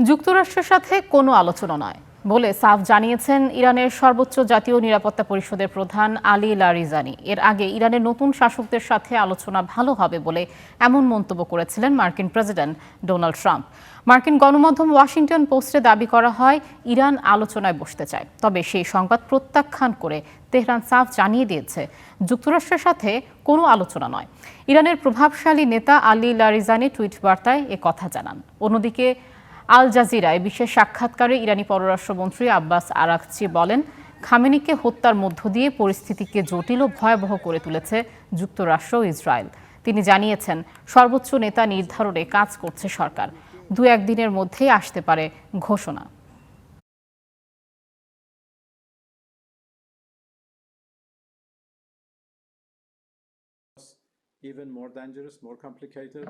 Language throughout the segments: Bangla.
যুক্তরাষ্ট্রের সাথে কোনো আলোচনা নয় বলে সাফ জানিয়েছেন ইরানের সর্বোচ্চ জাতীয় নিরাপত্তা পরিষদের প্রধান আলী লারিজানি। এর আগে ইরানের নতুন শাসকদের সাথে আলোচনা ভালো হবে বলে এমন মন্তব্য করেছিলেন মার্কিন প্রেসিডেন্ট ডোনাল্ড ট্রাম্প। মার্কিন গণমাধ্যম ওয়াশিংটন পোস্টে দাবি করা হয় ইরান আলোচনায় বসতে চায়, তবে সেই সংবাদ প্রত্যাখ্যান করে তেহরান সাফ জানিয়ে দিয়েছে যুক্তরাষ্ট্রের সাথে কোনো আলোচনা নয়। ইরানের প্রভাবশালী নেতা আলী লারিজানি টুইট বার্তায় কথা জানান। অন্যদিকে আল জাজিরায় বিশেষ সাক্ষাৎকারে ইরানি পররাষ্ট্রমন্ত্রী আব্বাস আরাকচি বলেন, খামেনিকে হত্যার মধ্য দিয়ে পরিস্থিতিকে জটিল ও ভয়াবহ করে তুলেছে যুক্তরাষ্ট্র ও ইসরায়েল। তিনি জানিয়েছেন, সর্বোচ্চ নেতা নির্ধারণে কাজ করছে সরকার। 2-1 দিনের মধ্যেই আসতে পারে ঘোষণা। Even more dangerous, more complicated.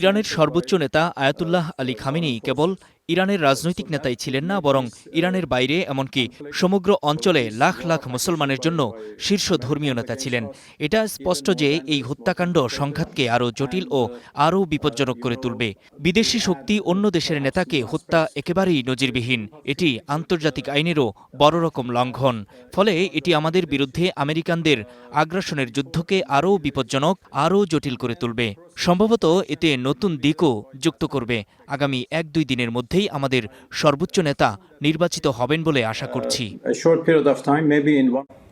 ইরানের সর্বোচ্চ নেতা আয়াতুল্লাহ আলী খামেনি কেবল ইরানের রাজনৈতিক নেতাই ছিলেন না, বরং ইরানের বাইরে এমনকি সমগ্র অঞ্চলে লাখ লাখ মুসলমানের জন্য শীর্ষ ধর্মীয় নেতা ছিলেন। এটা স্পষ্ট যে এই হত্যাকাণ্ড সংঘাতকে আরও জটিল ও আরও বিপজ্জনক করে তুলবে। বিদেশি শক্তি অন্য দেশের নেতাকে হত্যা একেবারেই নজিরবিহীন। এটি আন্তর্জাতিক আইনেরও বড় রকম লঙ্ঘন। ফলে এটি আমাদের বিরুদ্ধে আমেরিকানদের আগ্রাসনের যুদ্ধকে আরও বিপজ্জনক, আরও জটিল করে তুলবে। সম্ভবত এতে নতুন দিকও যুক্ত করবে। আগামী 1-2 দিনের মধ্যেই আমাদের সর্বোচ্চ নেতা নির্বাচিত হবেন বলে আশা করছি।